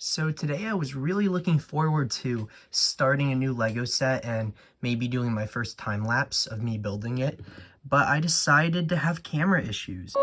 So today I was really looking forward to starting a new Lego set and maybe doing my first time lapse of me building it, but I decided to have camera issues.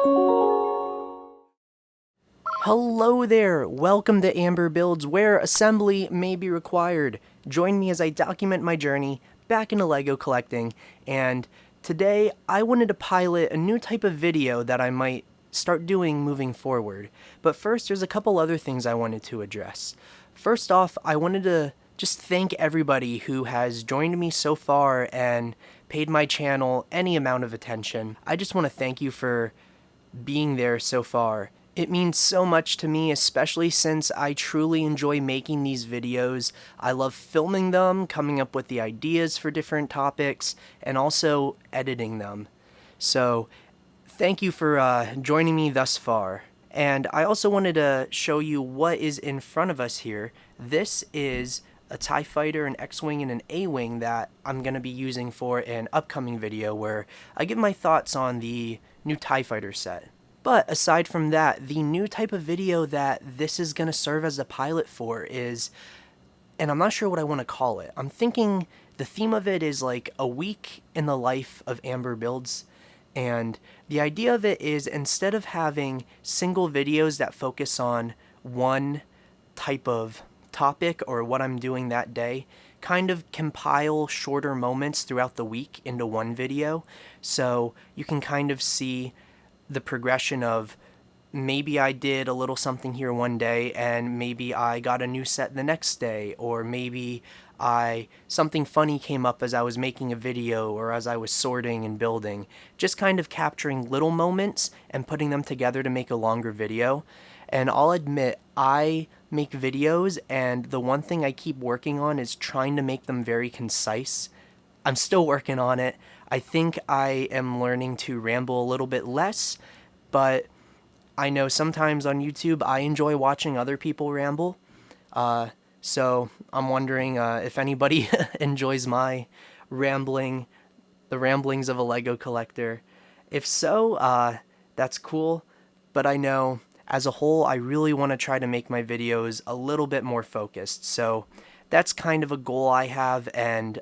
Hello there! Welcome to AMBR Builds, where assembly may be required. Join me as I document my journey back into Lego collecting, and today I wanted to pilot a new type of video that I might start doing moving forward. But first, there's a couple other things I wanted to address. First off, I wanted to just thank everybody who has joined me so far and paid my channel any amount of attention. I just want to thank you for being there so far. It means so much to me, especially since I truly enjoy making these videos. I love filming them, coming up with the ideas for different topics, and also editing them. So thank you for joining me thus far. And I also wanted to show you what is in front of us here. This is a TIE Fighter, an X-Wing, and an A-Wing that I'm going to be using for an upcoming video where I give my thoughts on the new TIE Fighter set. But aside from that, the new type of video that this is going to serve as a pilot for is, and I'm not sure what I want to call it. I'm thinking the theme of it is like a week in the life of AMBR Builds. And the idea of it is, instead of having single videos that focus on one type of topic or what I'm doing that day, kind of compile shorter moments throughout the week into one video, so you can kind of see the progression of maybe I did a little something here one day and maybe I got a new set the next day, or maybe something funny came up as I was making a video or as I was sorting and building. Just kind of capturing little moments and putting them together to make a longer video. And I'll admit, I make videos and the one thing I keep working on is trying to make them very concise. I'm still working on it. I think I am learning to ramble a little bit less, but I know sometimes on YouTube I enjoy watching other people ramble. So I'm wondering if anybody enjoys my rambling, the ramblings of a Lego collector. If so, that's cool, but I know as a whole I really want to try to make my videos a little bit more focused. So that's kind of a goal I have, and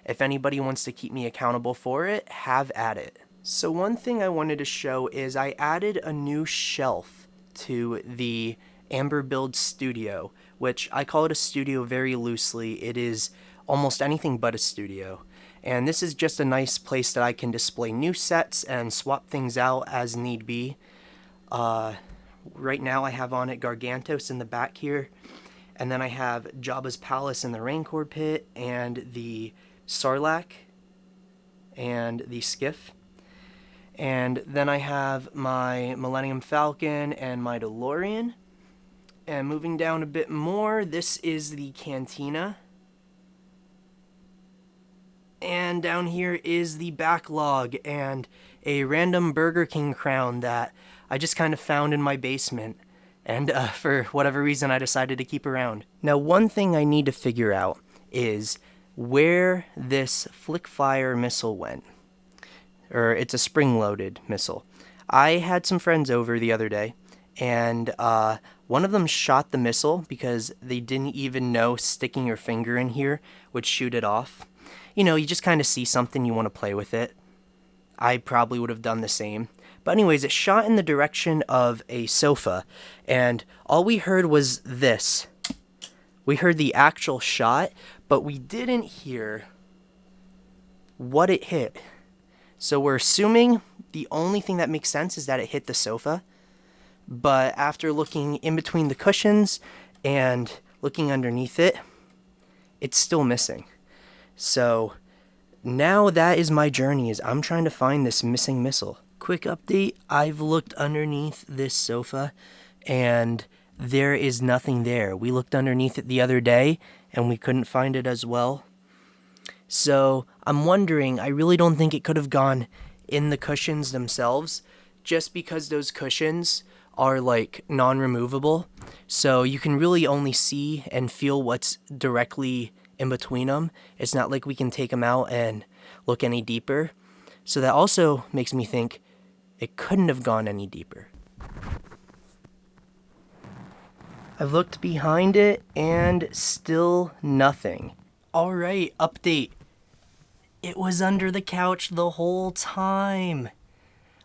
if anybody wants to keep me accountable for it, have at it. So one thing I wanted to show is I added a new shelf to the AMBR Build studio, which I call it a studio very loosely. It is almost anything but a studio. And this is just a nice place that I can display new sets and swap things out as need be. Right now I have on it Gargantos in the back here. And then I have Jabba's Palace in the Rancor Pit, and the Sarlacc, and the Skiff. And then I have my Millennium Falcon and my DeLorean. And moving down a bit more, this is the Cantina. And down here is the backlog and a random Burger King crown that I just kind of found in my basement. And for whatever reason, I decided to keep around. Now, one thing I need to figure out is where this Flickfire missile went. Or it's a spring-loaded missile. I had some friends over the other day, and one of them shot the missile because they didn't even know sticking your finger in here would shoot it off. You know, you just kind of see something, you want to play with it. I probably would have done the same. But anyways, it shot in the direction of a sofa, and all we heard was this. We heard the actual shot, but we didn't hear what it hit. So we're assuming the only thing that makes sense is that it hit the sofa. But after looking in between the cushions and looking underneath it, it's still missing. So now that is my journey, is I'm trying to find this missing missile. Quick update, I've looked underneath this sofa and there is nothing there. We looked underneath it the other day and we couldn't find it as well. So I'm wondering, I really don't think it could have gone in the cushions themselves, just because those cushions are like non-removable. So you can really only see and feel what's directly in between them. It's not like we can take them out and look any deeper. So that also makes me think it couldn't have gone any deeper. I've looked behind it and still nothing. Alright, update. It was under the couch the whole time.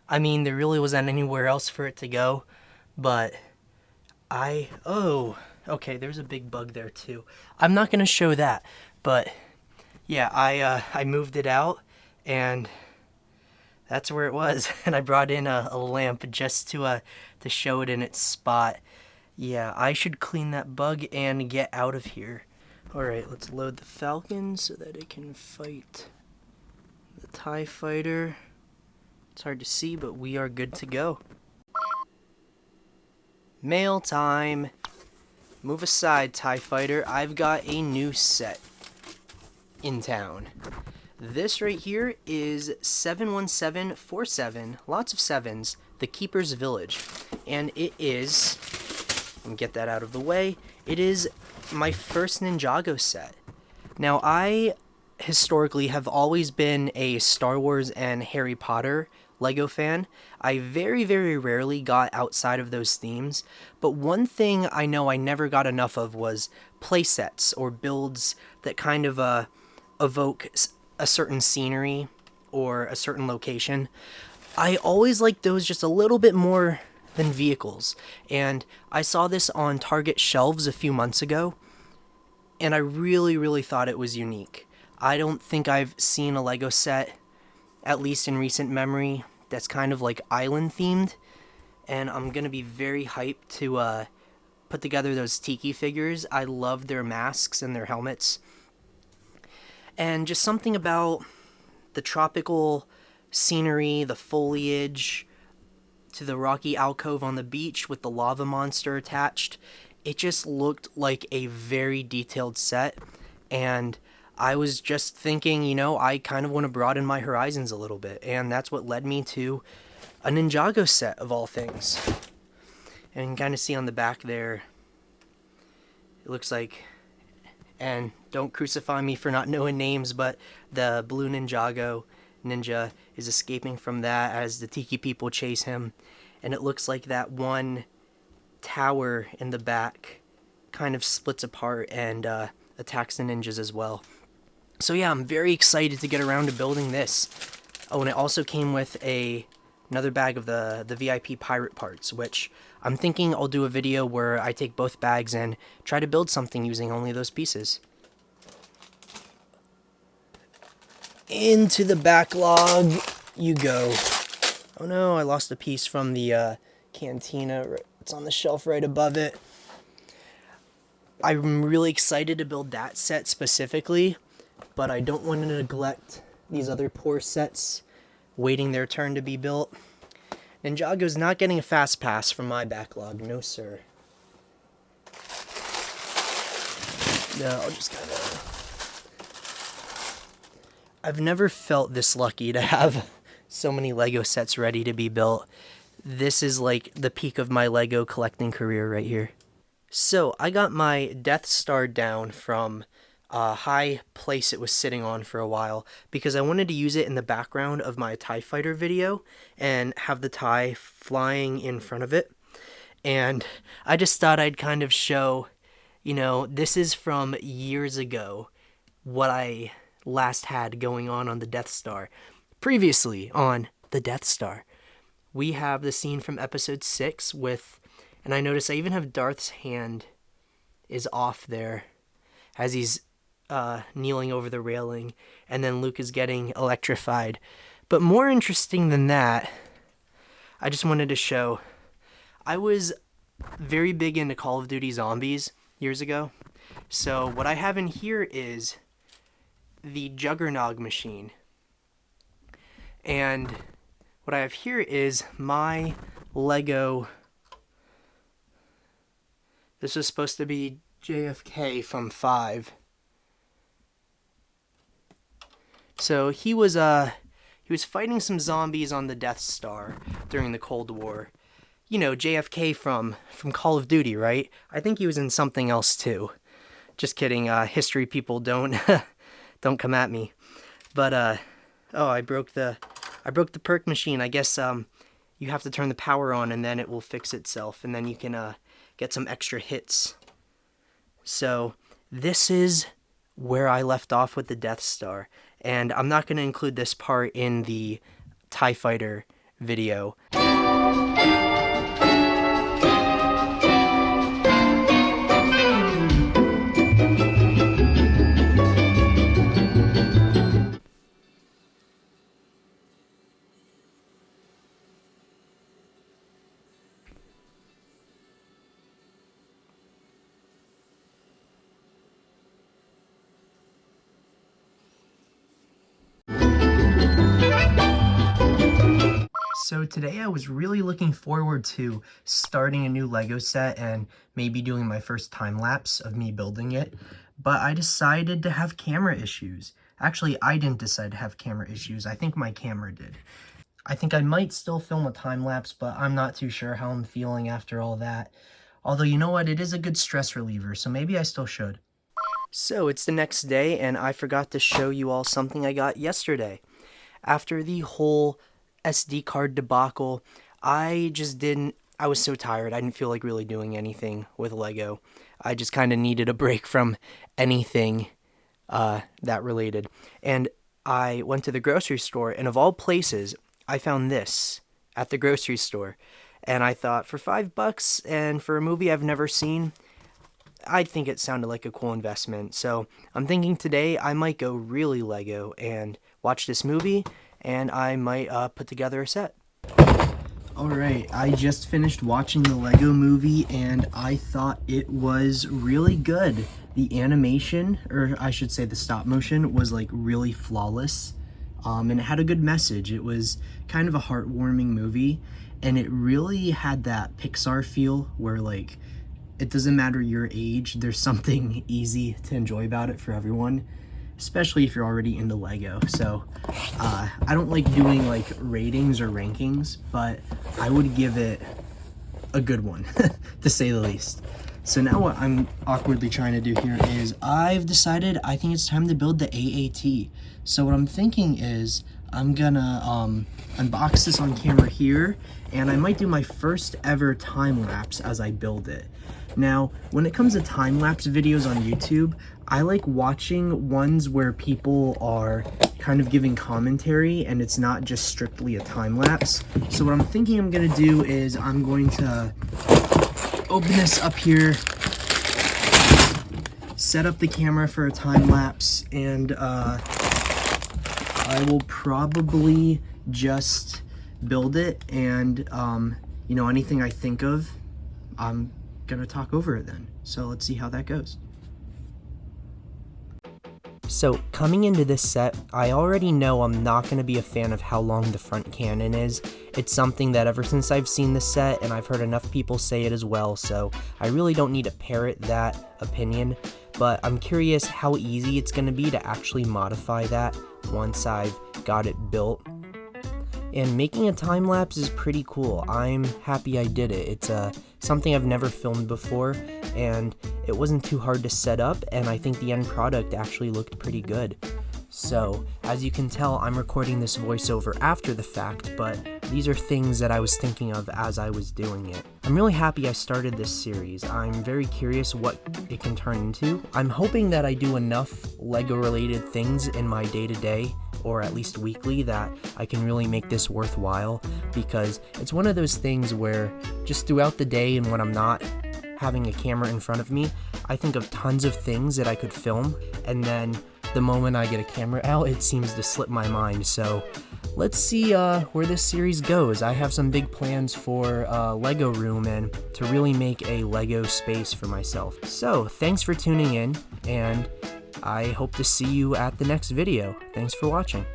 I mean, there really wasn't anywhere else for it to go, but oh, okay, there's a big bug there too. I'm not gonna show that, but yeah, I moved it out, and that's where it was. And I brought in a lamp just to show it in its spot. Yeah, I should clean that bug and get out of here. Alright, let's load the Falcon so that it can fight the TIE Fighter. It's hard to see, but we are good to go. Mail time. Move aside, TIE Fighter. I've got a new set in town. This right here is 71747, lots of sevens, the Keeper's Village. And it is, let me get that out of the way, it is my first Ninjago set. Now, I historically have always been a Star Wars and Harry Potter Lego fan. I very, very rarely got outside of those themes, but one thing I know I never got enough of was playsets or builds that kind of evoke a certain scenery or a certain location. I always liked those just a little bit more than vehicles, and I saw this on Target shelves a few months ago, and I really, really thought it was unique. I don't think I've seen a Lego set, at least in recent memory, that's kind of like island themed, and I'm gonna be very hyped to put together those Tiki figures. I love their masks and their helmets, and just something about the tropical scenery, the foliage, to the rocky alcove on the beach with the lava monster attached. It just looked like a very detailed set, and I was just thinking, you know, I kind of want to broaden my horizons a little bit, and that's what led me to a Ninjago set of all things. And you can kind of see on the back there, it looks like, and don't crucify me for not knowing names, but the blue Ninjago ninja is escaping from that as the Tiki people chase him, and it looks like that one tower in the back kind of splits apart and attacks the ninjas as well. So yeah, I'm very excited to get around to building this. Oh, and it also came with another bag of the VIP pirate parts, which I'm thinking I'll do a video where I take both bags and try to build something using only those pieces. Into the backlog you go. Oh no, I lost a piece from the cantina. It's on the shelf right above it. I'm really excited to build that set specifically, but I don't want to neglect these other poor sets waiting their turn to be built. Ninjago's not getting a fast pass from my backlog, no sir. No, I'll just kind of... I've never felt this lucky to have so many Lego sets ready to be built. This is like the peak of my Lego collecting career right here. So, I got my Death Star down from a high place it was sitting on for a while because I wanted to use it in the background of my TIE Fighter video and have the TIE flying in front of it. And I just thought I'd kind of show, you know, this is from years ago, what I last had going on the Death Star. Previously on the Death Star, we have the scene from episode 6 with, and I notice I even have Darth's hand is off there as he's kneeling over the railing, and then Luke is getting electrified. But more interesting than that, I just wanted to show, I was very big into Call of Duty Zombies years ago. So what I have in here is the Juggernog machine. And what I have here is my Lego. This was supposed to be JFK from 5. So he was fighting some zombies on the Death Star during the Cold War. You know, JFK from Call of Duty, right? I think he was in something else too. Just kidding. History people don't don't come at me. But oh, I broke the perk machine. I guess you have to turn the power on and then it will fix itself, and then you can get some extra hits. So this is where I left off with the Death Star, and I'm not going to include this part in the TIE Fighter video. So today I was really looking forward to starting a new Lego set and maybe doing my first time lapse of me building it, but I decided to have camera issues. Actually, I didn't decide to have camera issues. I think my camera did. I think I might still film a time lapse, but I'm not too sure how I'm feeling after all that. Although, you know what? It is a good stress reliever, so maybe I still should. So it's the next day, and I forgot to show you all something I got yesterday. After the whole SD card debacle, I was so tired. I didn't feel like really doing anything with Lego. I just kind of needed a break from anything that related. And I went to the grocery store, and of all places, I found this at the grocery store. And I thought, for $5 and for a movie I've never seen, I think it sounded like a cool investment. So I'm thinking today I might go really Lego and watch this movie, and I might put together a set. Alright, I just finished watching the Lego movie, and I thought it was really good. The animation, or I should say the stop motion, was like really flawless, and it had a good message. It was kind of a heartwarming movie, and it really had that Pixar feel where like it doesn't matter your age, there's something easy to enjoy about it for everyone, especially if you're already into Lego. So I don't like doing like ratings or rankings, but I would give it a good one to say the least. So now what I'm awkwardly trying to do here is I've decided I think it's time to build the AAT. So what I'm thinking is I'm gonna unbox this on camera here, and I might do my first ever time lapse as I build it. Now, when it comes to time-lapse videos on YouTube, I like watching ones where people are kind of giving commentary and it's not just strictly a time-lapse. So what I'm thinking I'm going to do is I'm going to open this up here, set up the camera for a time-lapse, and I will probably just build it, and you know, anything I think of, I'm gonna talk over it then. So let's see how that goes. So coming into this set, I already know I'm not going to be a fan of how long the front cannon is. It's something that ever since I've seen the set, and I've heard enough people say it as well, so I really don't need to parrot that opinion, but I'm curious how easy it's going to be to actually modify that once I've got it built. And making a time lapse is pretty cool. I'm happy I did it. It's something I've never filmed before, and it wasn't too hard to set up, and I think the end product actually looked pretty good. So, as you can tell, I'm recording this voiceover after the fact, but these are things that I was thinking of as I was doing it. I'm really happy I started this series. I'm very curious what it can turn into. I'm hoping that I do enough Lego-related things in my day-to-day, or at least weekly, that I can really make this worthwhile, because it's one of those things where just throughout the day and when I'm not having a camera in front of me, I think of tons of things that I could film, and then the moment I get a camera out, it seems to slip my mind. So let's see where this series goes. I have some big plans for Lego room and to really make a Lego space for myself. So thanks for tuning in, and I hope to see you at the next video. Thanks for watching.